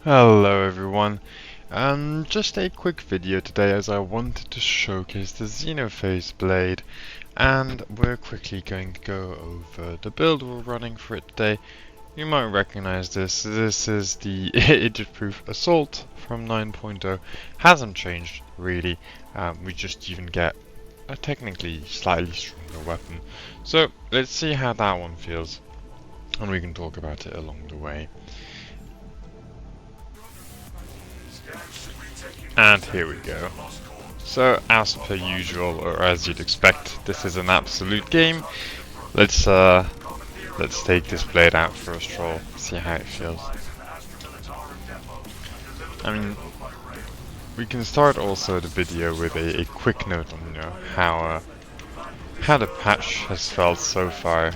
Hello everyone, just a quick video today as I wanted to showcase the Xenophase blade, and we're quickly going to go over the build we're running for it today. You might recognize this. This is the idiot-proof assault from 9.0. Hasn't changed really. We just even get a technically slightly stronger weapon. So let's see how that one feels, and we can talk about it along the way. And here we go. So, as per usual, or as you'd expect, this is an absolute game. Let's take this blade out for a stroll, see how it feels. I mean, we can start also the video with a quick note on how the patch has felt so far.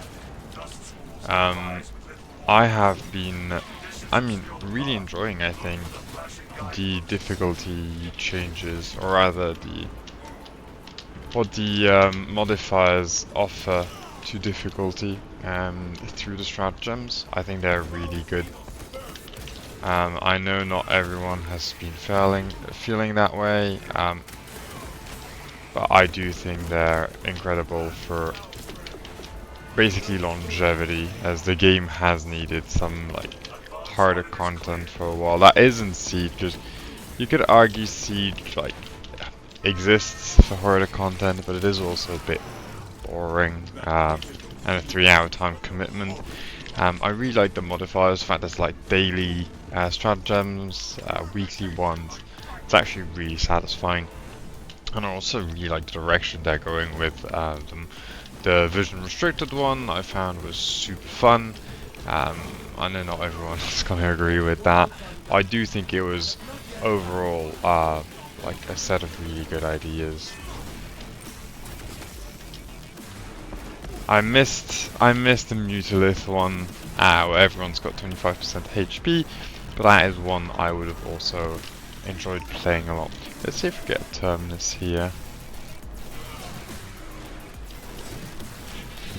I have been, really enjoying, I think, the difficulty changes, or rather what the modifiers offer to difficulty through the stratagems. I think they're really good. I know not everyone has been feeling that way, but I do think they're incredible for basically longevity, as the game has needed some harder content for a while. That isn't Siege, because you could argue Siege exists for harder content, but it is also a bit boring and a 3-hour time commitment. I really like the modifiers, the fact there's daily stratagems, weekly ones. It's actually really satisfying, and I also really like the direction they're going with them. The vision restricted one I found was super fun. I know not everyone is going to agree with that. I do think it was overall a set of really good ideas. I missed the Mutilith one, where everyone's got 25% HP, but that is one I would have also enjoyed playing a lot. Let's see if we get a Terminus here.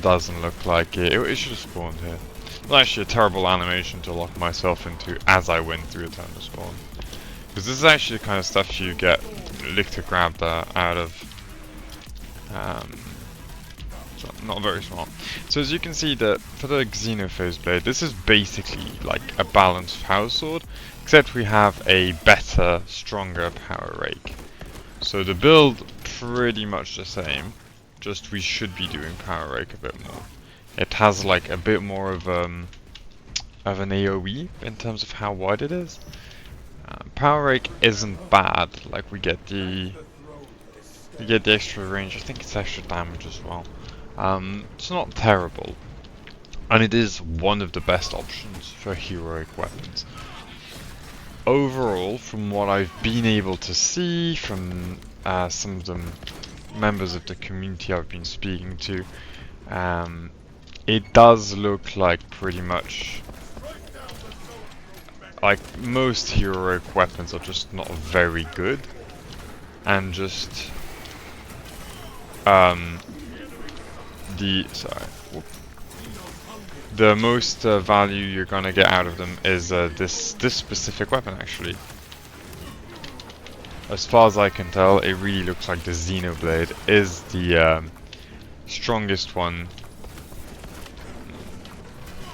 Doesn't look like it. It should have spawned here. It's actually a terrible animation to lock myself into as I went through a Terminus spawn. Because this is actually the kind of stuff you get Lictor grabbed out of. So not very smart. So as you can see, that for the Xenophase blade, this is basically like a balanced power sword, except we have a better, stronger power rake. So the build pretty much the same, just we should be doing power rake a bit more. It has a bit more of an AoE in terms of how wide it is. Power rake isn't bad. We get the extra range. I think it's extra damage as well. It's not terrible, and it is one of the best options for heroic weapons. Overall, from what I've been able to see from some of the members of the community I've been speaking to, it does look like pretty much most heroic weapons are just not very good, and just the most value you're gonna get out of them is this specific weapon. Actually, as far as I can tell, it really looks like the Xenoblade is the strongest one.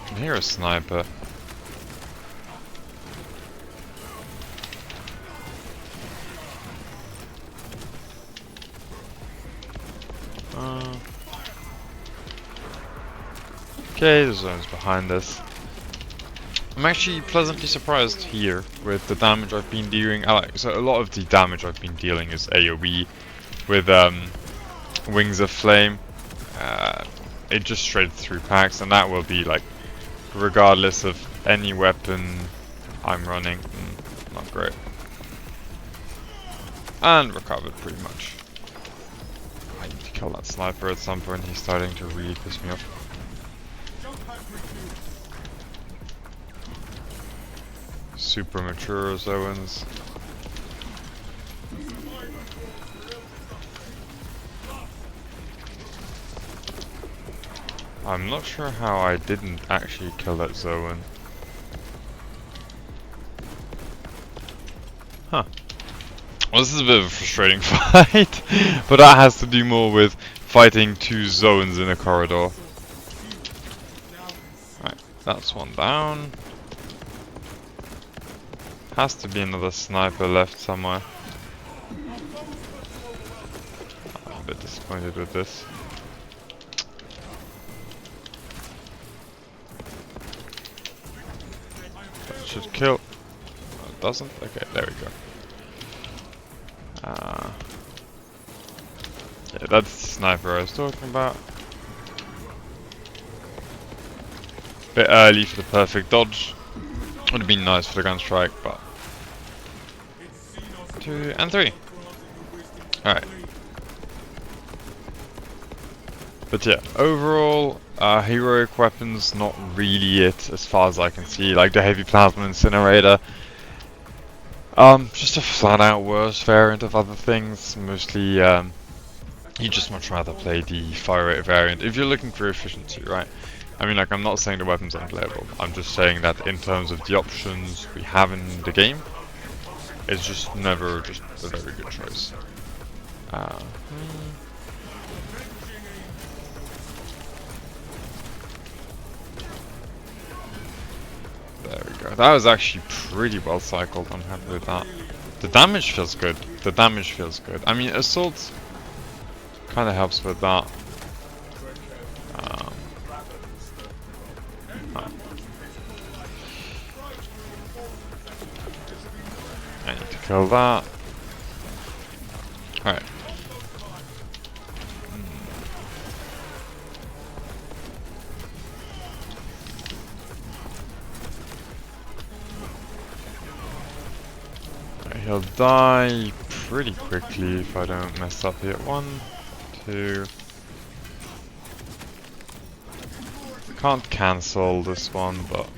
I can hear a sniper. Okay, the zone's behind us. I'm actually pleasantly surprised here with the damage I've been dealing. So a lot of the damage I've been dealing is AoE with Wings of Flame. It just shredded through packs, and that will be regardless of any weapon I'm running. Not great. And recovered pretty much. I need to kill that sniper at some point. He's starting to really piss me off. Super mature Zoans. I'm not sure how I didn't actually kill that Zoan. Huh. Well, this is a bit of a frustrating fight, but that has to do more with fighting two zones in a corridor. Right, that's one down. Has to be another sniper left somewhere. I'm a bit disappointed with this. That should kill. Oh, it doesn't? Okay, there we go. Yeah, that's the sniper I was talking about. Bit early for the perfect dodge. Would have been nice for the gun strike, but 2 and 3. Alright. But yeah, overall, heroic weapons not really it as far as I can see. Like the heavy plasma incinerator. Just a flat out worse variant of other things. Mostly, you just much rather play the fire rate variant if you're looking for efficiency, right? I mean, like, I'm not saying the weapons aren't playable. I'm just saying that in terms of the options we have in the game, it's just never just a very good choice. There we go. That was actually pretty well cycled. I'm happy with that. The damage feels good. The damage feels good. I mean, assault kind of helps with that. I need to kill that. Alright. He'll die pretty quickly if I don't mess up here. 1, 2. Can't cancel this one, but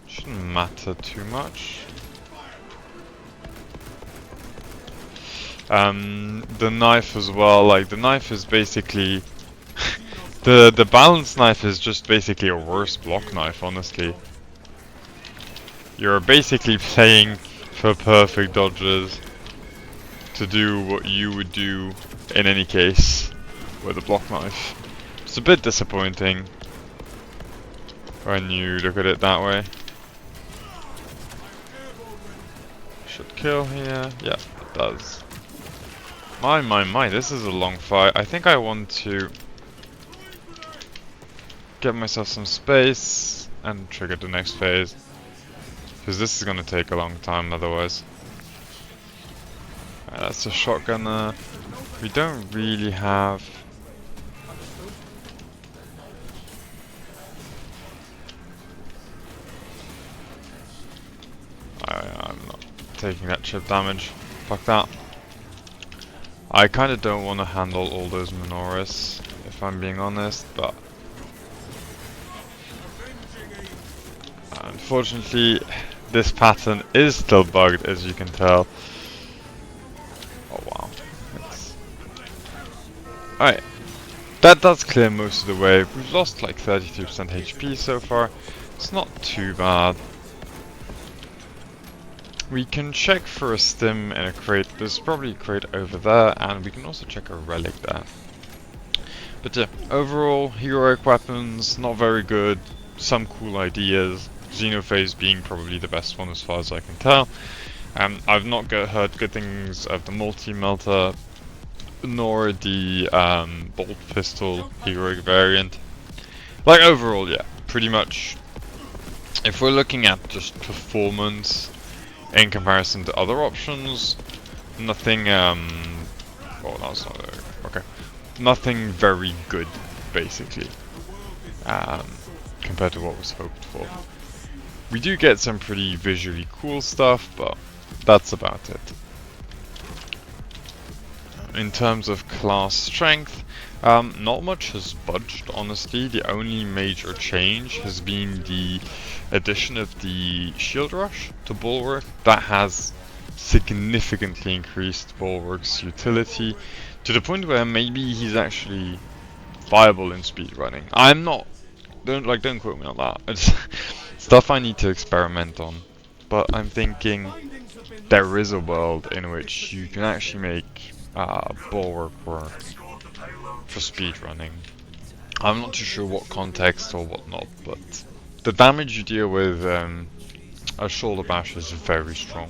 shouldn't matter too much. The knife as well, like the knife is basically the balanced knife is just basically a worse block knife, honestly. You're basically playing for perfect dodges to do what you would do in any case with a block knife. It's a bit disappointing when you look at it that way. Should kill here. Yeah, it does. My, this is a long fight. I think I want to get myself some space and trigger the next phase. Because this is going to take a long time otherwise. That's a shotgunner. We don't really have... I'm not taking that chip damage. Fuck that. I kind of don't want to handle all those Minoras, if I'm being honest, but... unfortunately, this pattern is still bugged, as you can tell. Oh wow. Alright. That does clear most of the way. We've lost like 32% HP so far. It's not too bad. We can check for a stim in a crate. There's probably a crate over there, and we can also check a relic there. But yeah, overall, heroic weapons, not very good. Some cool ideas. Xenophase being probably the best one as far as I can tell. I've not heard good things of the multi-melter, nor the bolt pistol heroic variant. Like overall, yeah, pretty much. If we're looking at just performance in comparison to other options, nothing. Oh, that's not okay. Nothing very good, basically, compared to what was hoped for. We do get some pretty visually cool stuff, but that's about it. In terms of class strength, not much has budged, honestly. The only major change has been the addition of the shield rush to Bulwark. That has significantly increased Bulwark's utility to the point where maybe he's actually viable in speedrunning. I'm not, don't quote me on that. It's stuff I need to experiment on. but I'm thinking there is a world in which you can actually make Bulwark work for speedrunning. I'm not too sure what context or whatnot, but the damage you deal with a shoulder bash is very strong.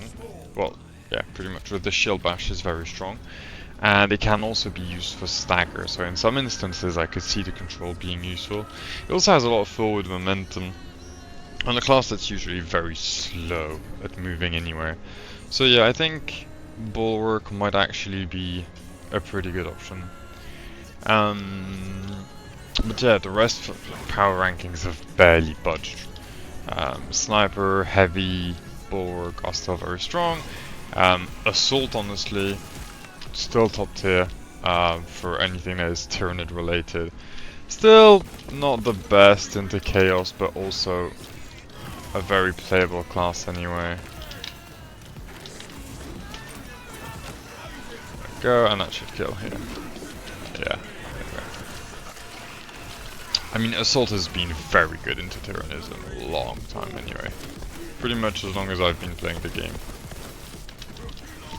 Well, yeah, pretty much with the shield bash is very strong. And it can also be used for stagger, so in some instances I could see the control being useful. It also has a lot of forward momentum, on a class that's usually very slow at moving anywhere. So yeah, I think Bulwark might actually be a pretty good option. But yeah, the rest of power rankings have barely budged. Sniper, Heavy, Bulwark are still very strong. Assault, honestly, still top tier for anything that is Tyranid related. Still not the best into Chaos, but also a very playable class anyway. Go, and that should kill here. Yeah. Anyway. I mean, Assault has been very good into Tyrannism a long time anyway. Pretty much as long as I've been playing the game.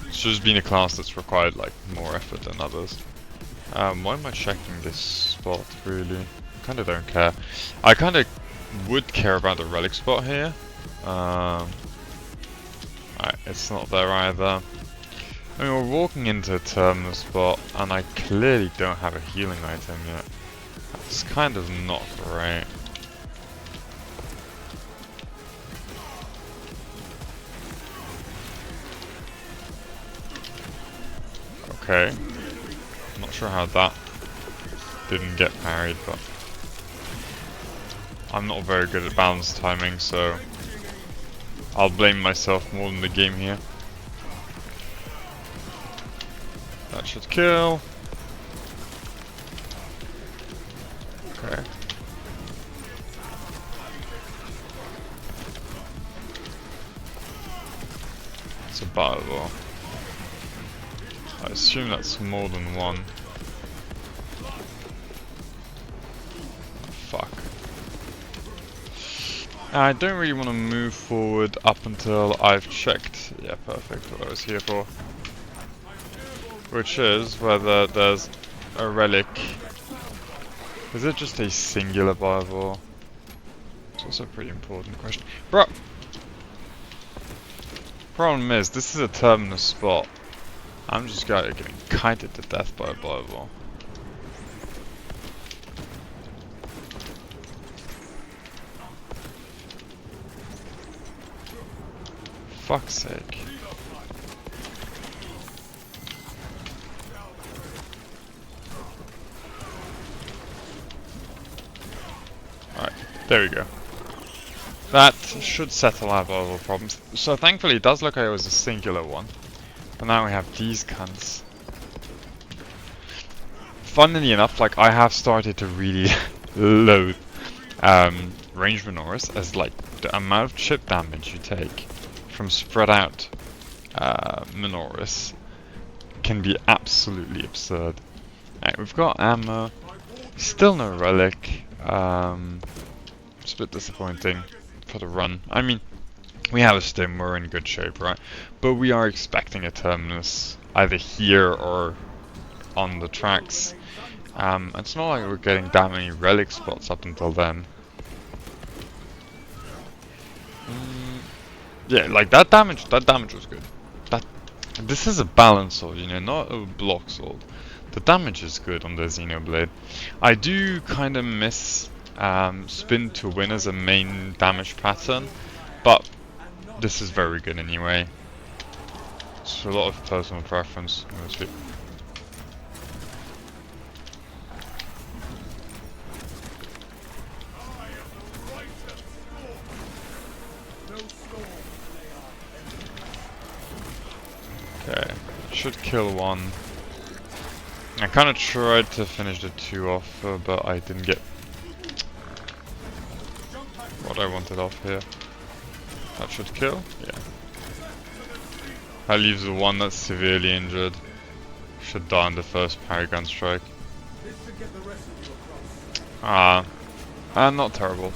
It's just been a class that's required like more effort than others. Why am I checking this spot really? Kinda don't care. I kinda would care about the relic spot here. Alright, it's not there either. I mean, we're walking into a terminal spot, and I clearly don't have a healing item yet. That's kind of not great. Okay. Not sure how that didn't get parried, but I'm not very good at balance timing, so I'll blame myself more than the game here. That should kill. Okay. It's a Bible. I assume that's more than one. Fuck. I don't really want to move forward up until I've checked, yeah, perfect, what I was here for. Which is whether there's a relic. Is it just a singular Bible? It's also a pretty important question. Bro! Problem is, this is a terminus spot. I'm just getting kited to death by a Bible. Fuck's sake. Alright, there we go. That should settle our Bible problems. So thankfully it does look like it was a singular one. But now we have these cunts. Funnily enough, like I have started to really loathe range Minoris, as like the amount of chip damage you take from spread out Minoris can be absolutely absurd. Right, we've got ammo, still no relic. It's a bit disappointing for the run. I mean, we have a stim, we're in good shape, right? But we are expecting a terminus either here or on the tracks. It's not like we're getting that many relic spots up until then. Yeah, like that damage was good. This is a balance sword, you know, not a block sword. The damage is good on the Xenoblade. I do kind of miss spin to win as a main damage pattern, but this is very good anyway. It's a lot of personal preference. Okay, should kill one. I kind of tried to finish the 2 off, but I didn't get what I wanted off here. That should kill? Yeah. That leaves the one that's severely injured. Should die in the first Paragon strike. Not terrible.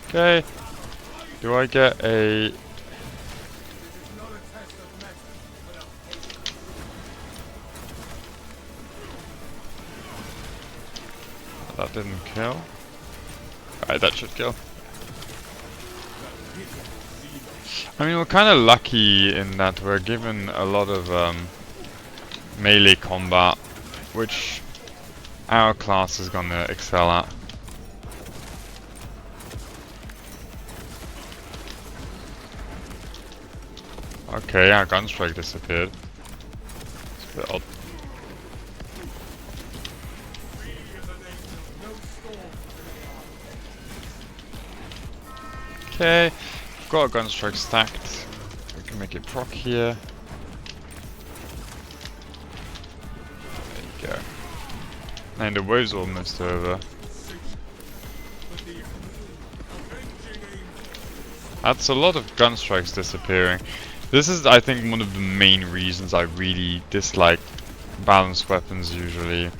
Okay. Do I get a... That didn't kill. Alright, that should kill. I mean, we're kind of lucky in that we're given a lot of melee combat, which our class is gonna excel at. Okay, our gunstrike disappeared. It's a bit odd. Okay, we've got a gunstrike stacked. We can make it proc here. There you go. And the wave's almost over. That's a lot of gunstrikes disappearing. This is, I think, one of the main reasons I really dislike balanced weapons usually.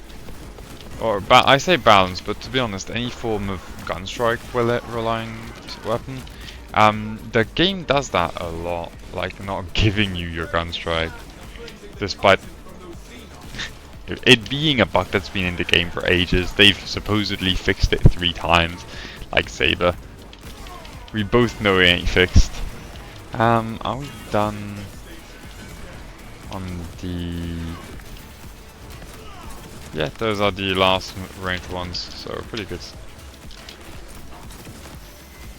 Or, I say balanced, but to be honest, any form of gunstrike relying weapon, the game does that a lot, like not giving you your gunstrike, despite it being a bug that's been in the game for ages. They've supposedly fixed it 3 times, like Saber. We both know it ain't fixed. Are we done on the... Yeah, those are the last ranged ones, so pretty good.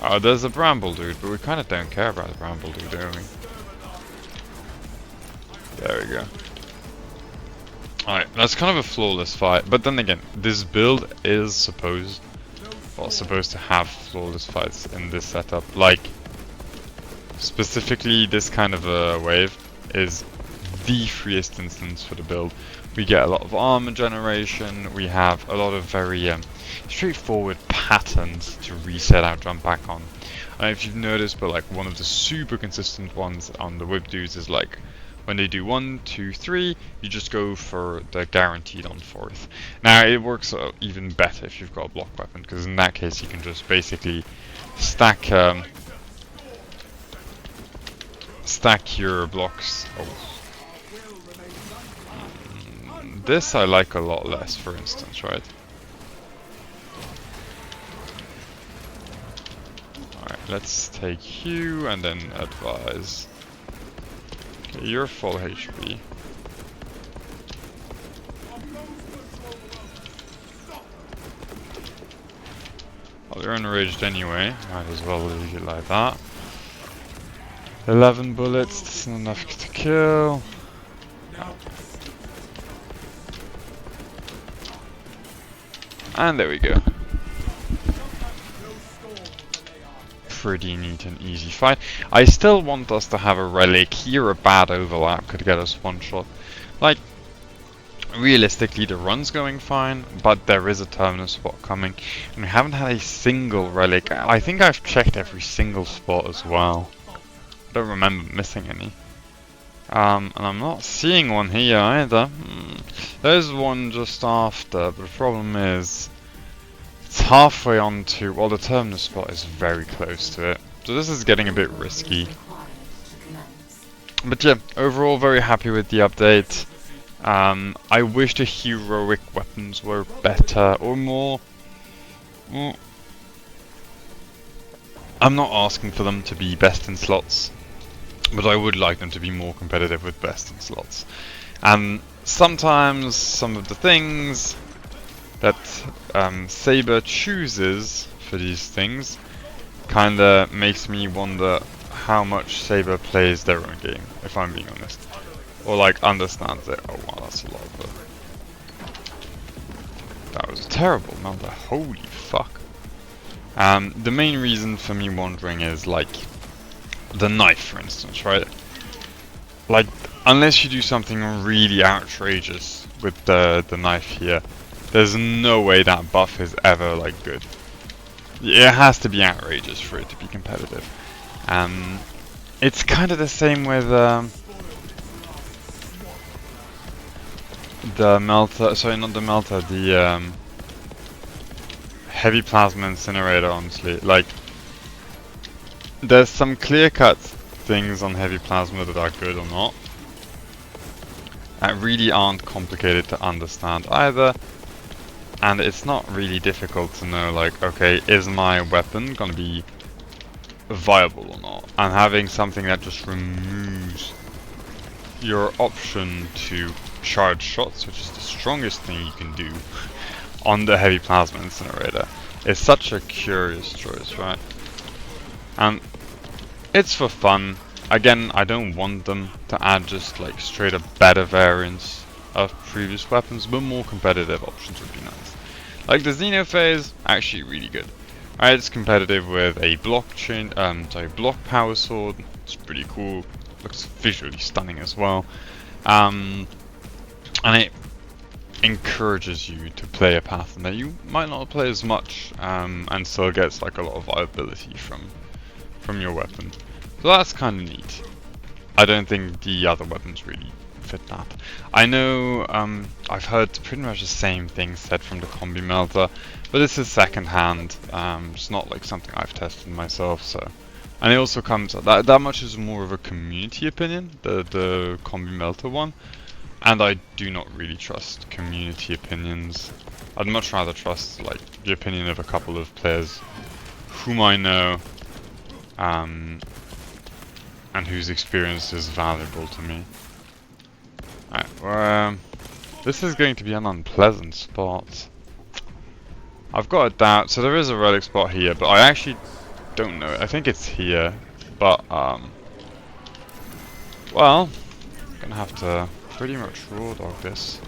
Oh, there's a bramble dude, but we kind of don't care about the bramble dude, do we? There we go. Alright, that's kind of a flawless fight, but then again, this build is supposed to have flawless fights in this setup. Like, specifically this kind of a wave is the freest instance for the build. We get a lot of armor generation, we have a lot of very straightforward patterns to reset our jump back on. I don't know if you've noticed, but like one of the super consistent ones on the whip dudes is like when they do 1, 2, 3, you just go for the guaranteed on 4th. Now it works even better if you've got a block weapon, because in that case you can just basically stack your blocks. Oh. This I like a lot less, for instance, right? Alright, let's take you and then advise. Okay, you're full HP. Well, you're enraged anyway, might as well leave it like that. 11 bullets, that's not enough to kill. And there we go. Pretty neat and easy fight. I still want us to have a relic here. A bad overlap could get us one shot. Like, realistically the run's going fine, but there is a terminus spot coming. And we haven't had a single relic. I think I've checked every single spot as well. I don't remember missing any. And I'm not seeing one here either. There's one just after, but the problem is it's halfway onto, well, the terminus spot is very close to it. So this is getting a bit risky. But yeah, overall very happy with the update. I wish the heroic weapons were better or more. I'm not asking for them to be best in slots, but I would like them to be more competitive with best in slots. And sometimes some of the things that Saber chooses for these things kinda makes me wonder how much Saber plays their own game, if I'm being honest. Or like understands it. Oh wow, that's a lot of that was a terrible number, holy fuck. The main reason for me wondering is like the knife, for instance, right? Like, unless you do something really outrageous with the knife here, there's no way that buff is ever like good. It has to be outrageous for it to be competitive. It's kind of the same with the melter. Sorry, not the melter. The heavy plasma incinerator. Honestly, like there's some clear-cut things on heavy plasma that are good or not, that really aren't complicated to understand either, and it's not really difficult to know, like, okay, is my weapon gonna be viable or not? And having something that just removes your option to charge shots, which is the strongest thing you can do on the heavy plasma incinerator, is such a curious choice, right? And it's for fun. Again, I don't want them to add just like straight up better variants of previous weapons, but more competitive options would be nice. Like the Xenophase, actually really good. Alright, it's competitive with a block power sword. It's pretty cool. Looks visually stunning as well. And it encourages you to play a pattern that you might not play as much, and still gets like a lot of viability from your weapon. So that's kind of neat. I don't think the other weapons really fit that. I know I've heard pretty much the same thing said from the combi melter, but this is second hand. It's not like something I've tested myself, so. And it also comes that much is more of a community opinion, the combi melter one, and I do not really trust community opinions. I'd much rather trust like the opinion of a couple of players whom I know, and whose experience is valuable to me. Alright, well, this is going to be an unpleasant spot. I've got a doubt, so there is a relic spot here, but I actually don't know. I think it's here, but well, I'm gonna have to pretty much raw dog this.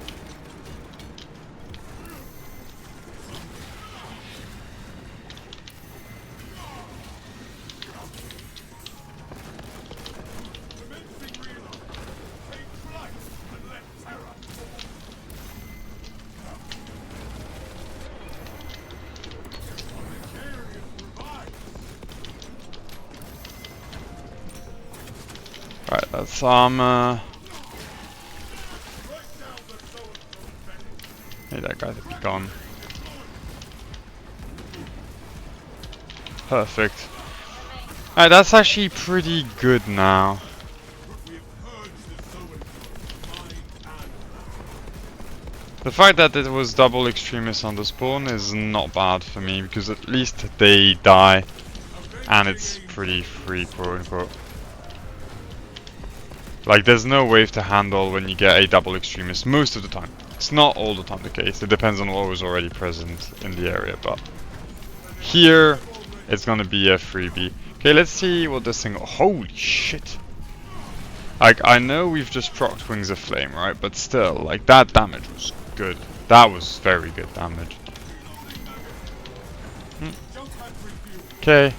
Right, that's armor. Hey, that guy to be gone. Perfect. Alright, that's actually pretty good now. The fact that it was double extremists on the spawn is not bad for me, because at least they die, and it's pretty free, quote unquote. Like, there's no wave to handle when you get a double extremist most of the time. It's not all the time the case, it depends on what was already present in the area, but here it's gonna be a freebie. Okay, let's see what this thing... Holy shit! Like, I know we've just procced Wings of Flame, right? But still, like, that damage was good. That was very good damage. Okay.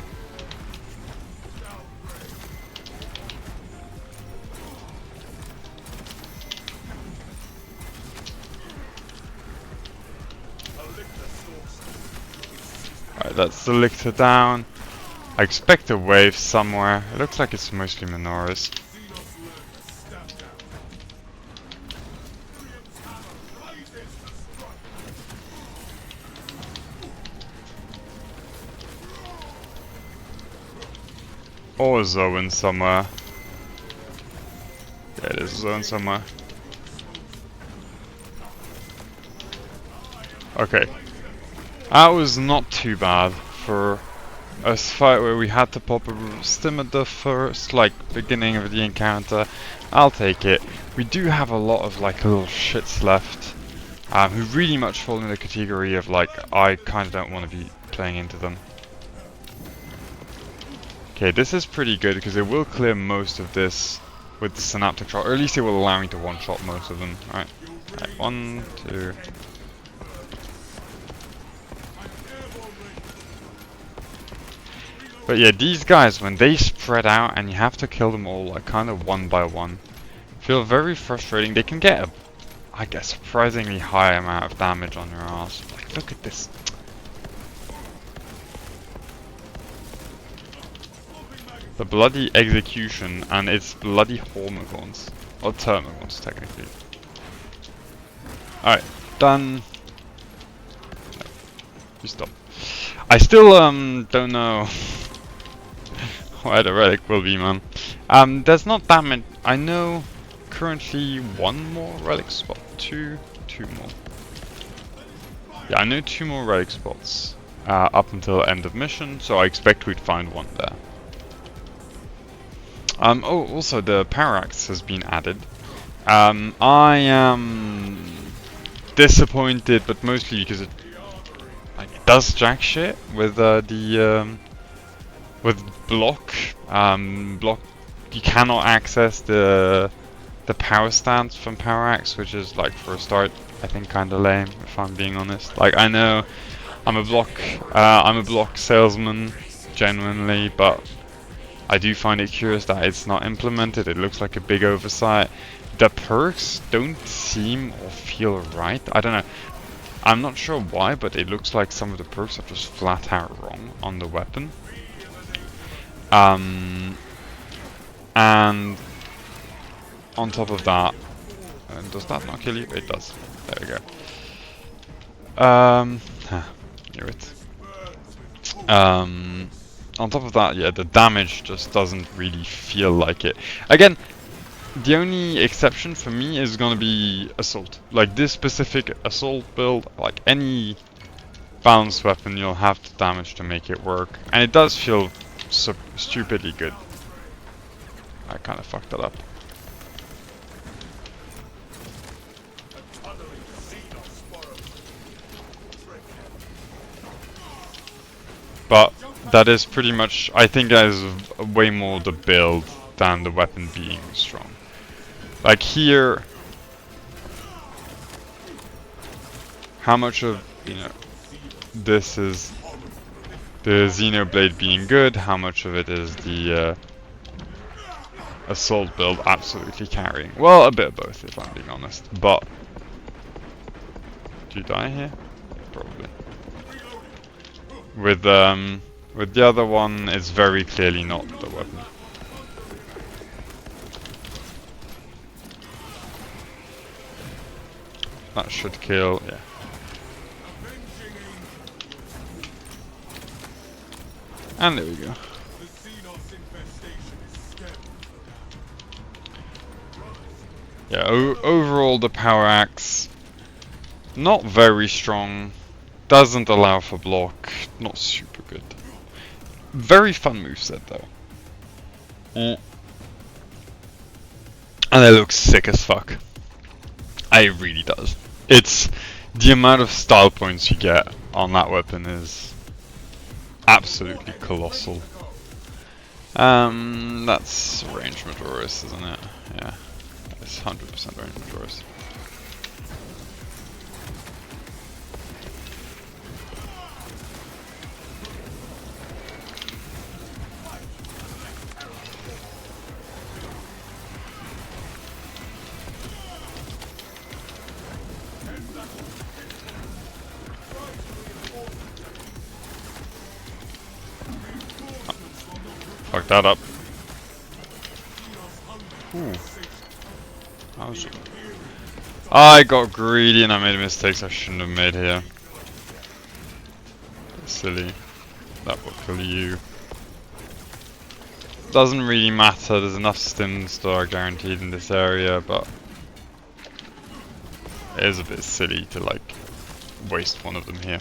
Alright, that's the lictor down. I expect a wave somewhere. It looks like it's mostly Minoris. Or a zone somewhere. Yeah, there's a zone somewhere. Okay. That was not too bad for a fight where we had to pop a stim at the first, like, beginning of the encounter. I'll take it. We do have a lot of, like, little shits left, who really much fall in the category of, like, I kind of don't want to be playing into them. Okay, this is pretty good because it will clear most of this with the synaptic shot, or at least it will allow me to one-shot most of them. Alright, 1, 2... But yeah, these guys, when they spread out and you have to kill them all, like, kind of one by one, feel very frustrating. They can get a, I guess, surprisingly high amount of damage on your ass. Like, look at this. The bloody execution and its bloody hormigons. Or termigons, technically. Alright, done. No, you stop. I still, don't know where the relic will be, man. There's not that many. I know currently one more relic spot. Two more. Yeah, I know 2 more relic spots up until end of mission, so I expect we'd find one there. Oh, also the power axe has been added. I am disappointed, but mostly because it does jack shit with with block. Block. You cannot access the power stance from power axe, which is like for a start, I think kind of lame, if I'm being honest. Like I know I'm a block salesman, genuinely, but I do find it curious that it's not implemented. It looks like a big oversight. The perks don't seem or feel right. I don't know. I'm not sure why, but it looks like some of the perks are just flat out wrong on the weapon. And on top of that, does that not kill you? It does. There we go. Knew it. On top of that, yeah, the damage just doesn't really feel like it. Again, the only exception for me is gonna be assault. Like this specific assault build, like any balanced weapon, you'll have to damage to make it work, and it does feel stupidly good. I kind of fucked that up. But that is pretty much, I think that is way more the build than the weapon being strong. Like here, how much of, you know, this is the Xenoblade being good, how much of it is the assault build absolutely carrying? Well, a bit of both, if I'm being honest. But do you die here? Probably. With the other one, it's very clearly not the weapon. That should kill, yeah. And there we go. Yeah, overall the power axe, not very strong, doesn't allow for block, not super good. Very fun moveset though. And it looks sick as fuck. It really does. It's the amount of style points you get on that weapon is absolutely colossal. That's range Majoris, isn't it? Yeah, it's 100% range Majoris. Fuck that up. Ooh. I got greedy and I made mistakes I shouldn't have made here. Silly. That will kill you. Doesn't really matter, there's enough stims that are guaranteed in this area, but it is a bit silly to like waste one of them here.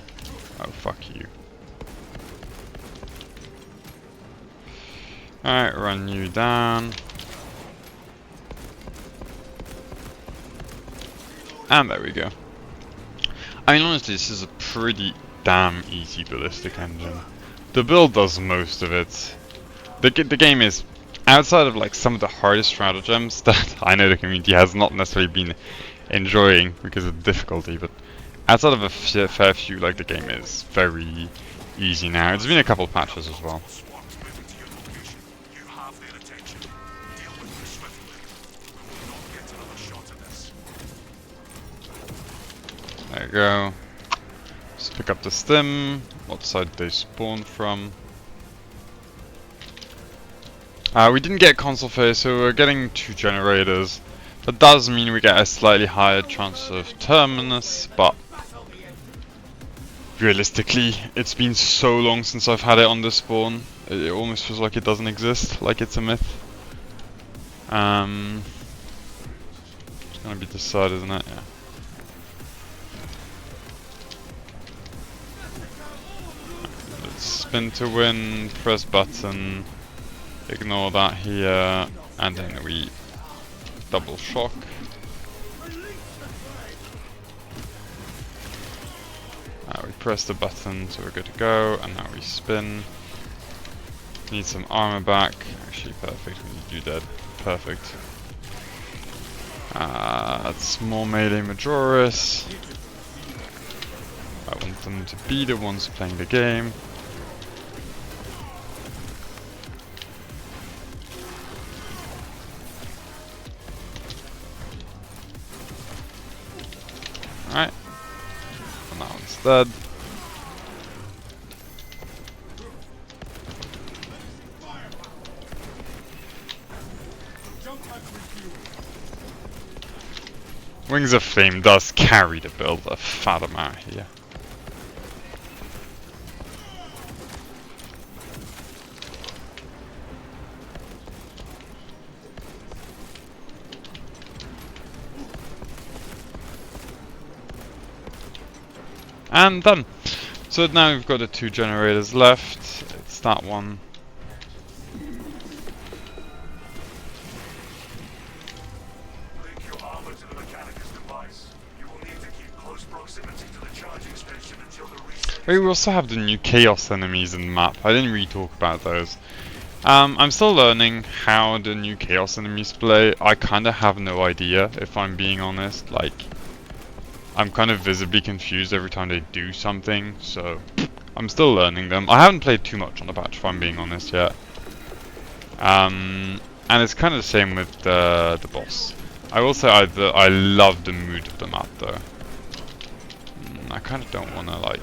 Oh, fuck you. Alright, run you down. And there we go. I mean, honestly, this is a pretty damn easy ballistic engine. The build does most of it. The game is, outside of like some of the hardest stratagems that I know the community has not necessarily been enjoying because of the difficulty, but outside of a fair few, like the game is very easy now. It's been a couple of patches as well. There you go. Let's pick up the stim. What side they spawn from. We didn't get console phase, so we're getting 2 generators. That does mean we get a slightly higher chance of terminus, but realistically, it's been so long since I've had it on this spawn. It almost feels like it doesn't exist, like it's a myth. It's gonna be this side, isn't it? Yeah. Let's spin to win, press button, ignore that here, and then we double shock. We press the button, so we're good to go, and now we spin. Need some armor back. Actually, perfect. We need you dead. Perfect. That's more melee Majoris. I want them to be the ones playing the game. Alright. And that one's dead. Wings of Fame does carry the build a fat amount here. And done. So now we've got the 2 generators left. It's that one. We also have the new Chaos enemies in the map. I didn't really talk about those. I'm still learning how the new Chaos enemies play. I kinda have no idea, if I'm being honest. Like, I'm kind of visibly confused every time they do something, so I'm still learning them. I haven't played too much on the patch, if I'm being honest, yet. And it's kind of the same with the boss. I will say I love the mood of the map, though. I kind of don't want to, like,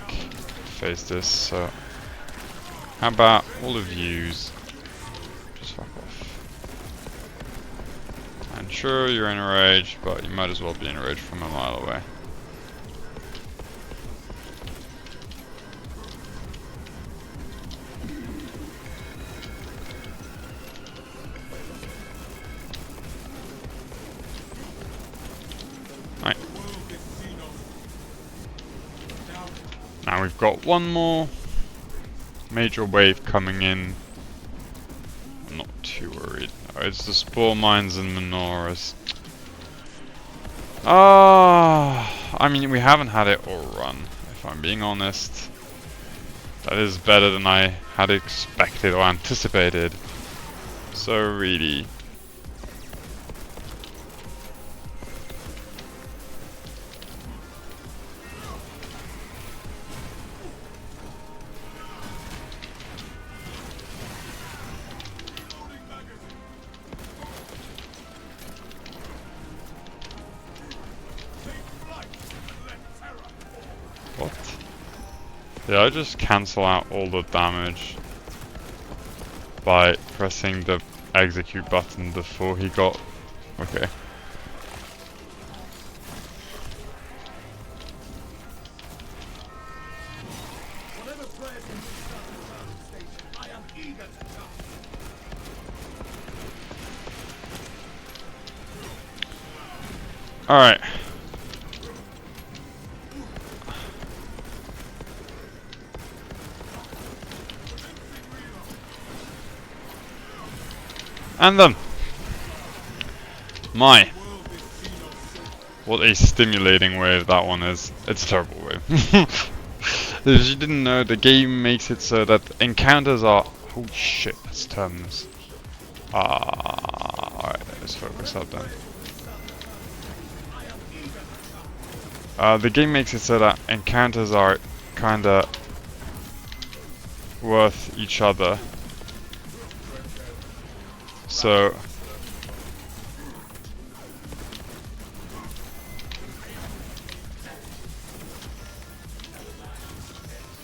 face this, so how about all of yous just fuck off. And sure, you're in a rage, but you might as well be in a rage from a mile away. Right. Now we've got one more major wave coming in. I'm not too worried. Oh, it's the spore mines and menorahs. I mean, we haven't had it all run, if I'm being honest. That is better than I had expected or anticipated. So really. What? Did I just cancel out all the damage by pressing the execute button before he got... Okay. Alright. And then, what a stimulating wave that one is. It's a terrible wave. If you didn't know, the game makes it so that encounters are... Holy shit, that's terminus. Alright, let's focus up then. The game makes it so that encounters are kinda worth each other. So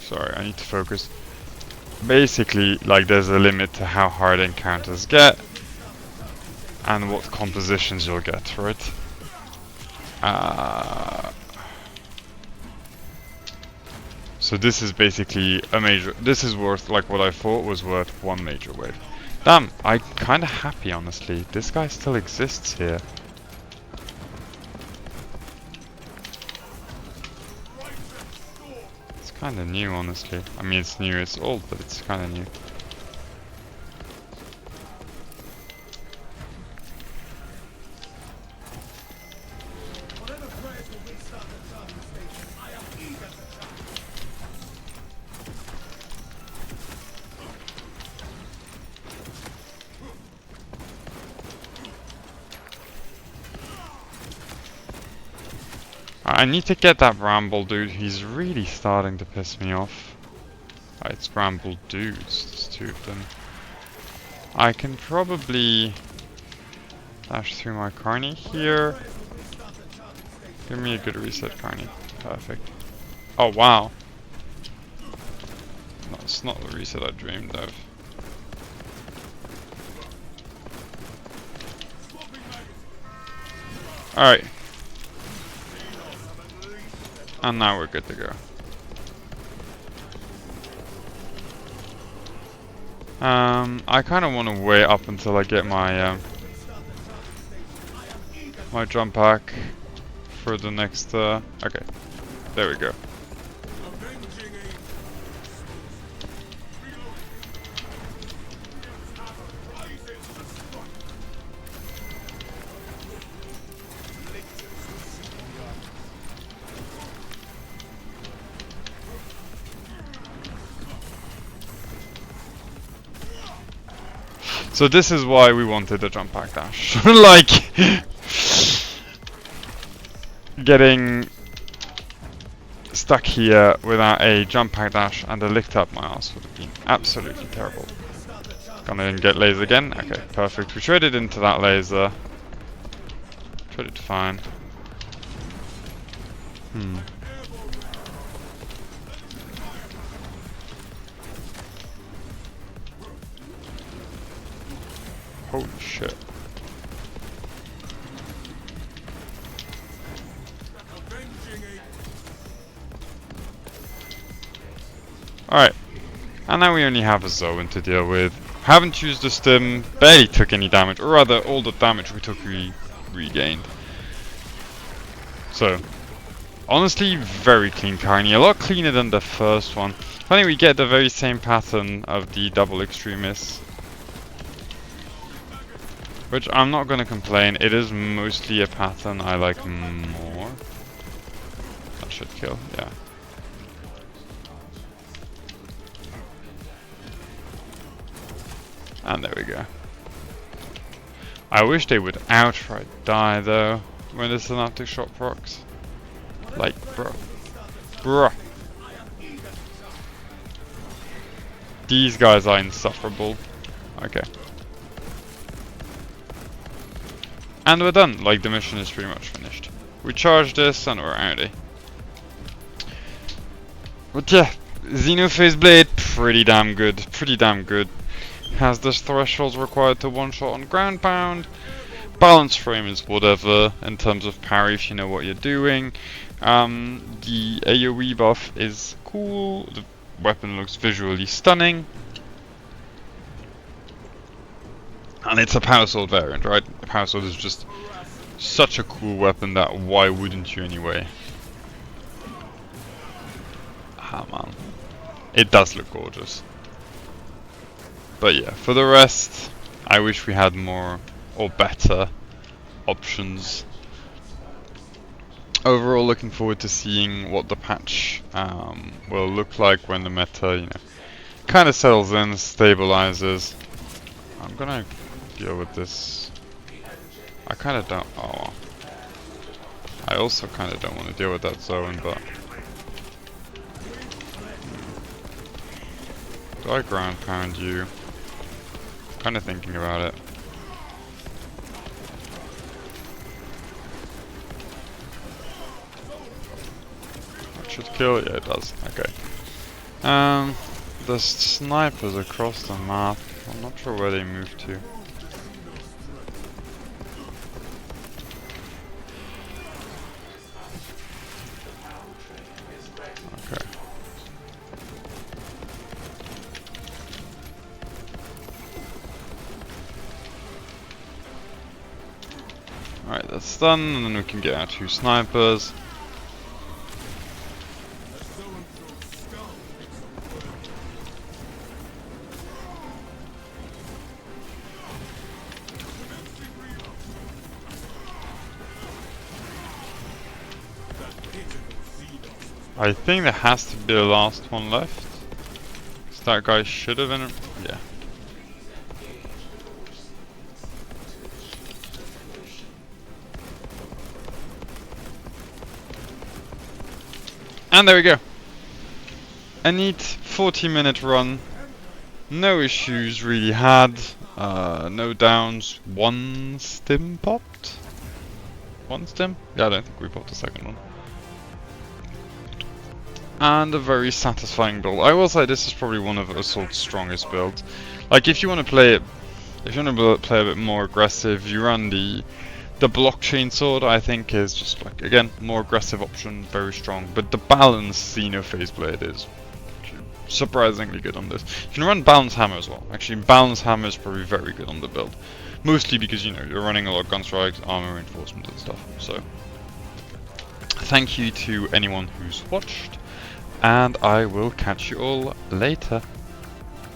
sorry, I need to focus. Basically, like, there's a limit to how hard encounters get and what compositions you'll get for it. So this is basically a major. This is worth like what I thought was worth one major wave. Damn, I'm kind of happy honestly. This guy still exists here. It's kind of new honestly. I mean it's new, it's old, but it's kind of new. I need to get that Bramble dude. He's really starting to piss me off. It's Bramble dudes. There's two of them. I can probably dash through my Carney here. Give me a good reset, Carney. Perfect. Oh wow. No, it's not the reset I dreamed of. Alright. And now we're good to go. I kind of want to wait up until I get my my jump pack for the next. Okay, there we go. So this is why we wanted a jump pack dash. Like getting stuck here without a jump pack dash and a licked up my ass would have been absolutely terrible. Gonna get laser again? Okay, perfect. We traded into that laser. Traded fine. Holy shit. Alright. And now we only have a Zoan to deal with. Haven't used the stim, barely took any damage, or rather all the damage we took we regained. So, honestly, very clean Carney, a lot cleaner than the first one. I think we get the very same pattern of the double extremists. Which I'm not gonna complain, it is mostly a pattern I like more. That should kill, yeah. And there we go. I wish they would outright die though, when the synaptic shot procs. Like, bruh. These guys are insufferable. Okay. And we're done, like the mission is pretty much finished. We charge this and we're outie. But yeah, Xenophase Blade, pretty damn good. Has the thresholds required to one-shot on ground pound. Balance frame is whatever in terms of parry if you know what you're doing. The AoE buff is cool, the weapon looks visually stunning. And it's a power sword variant, right? The power sword is just such a cool weapon that why wouldn't you anyway? Ah man, it does look gorgeous. But yeah, for the rest, I wish we had more or better options. Overall, looking forward to seeing what the patch will look like when the meta, you know, kind of settles in, stabilizes. I'm gonna deal with this. I kind of don't. Oh, I also kind of don't want to deal with that zone, but do I ground pound you? Kind of thinking about it. That should kill it. Yeah, it does. Okay. The snipers across the map. I'm not sure where they moved to. Okay. that's done, and then we can get our 2 snipers. I think there has to be the last one left. So that guy should have been. Yeah. And there we go. A neat 40-minute run. No issues really had. No downs. 1 stim popped? 1 stim? Yeah, I don't think we popped the second one. And a very satisfying build. I will say this is probably one of Assault's strongest builds. Like, if you want to play it, if you want to play a bit more aggressive, you run the blockchain sword. I think is just like, again, more aggressive option, very strong. But the balanced Xenophase blade is surprisingly good on this. You can run balanced hammer as well. Actually, balanced hammer is probably very good on the build, mostly because you know you're running a lot of gun strikes, armor reinforcement, and stuff. So, thank you to anyone who's watched. And I will catch you all later.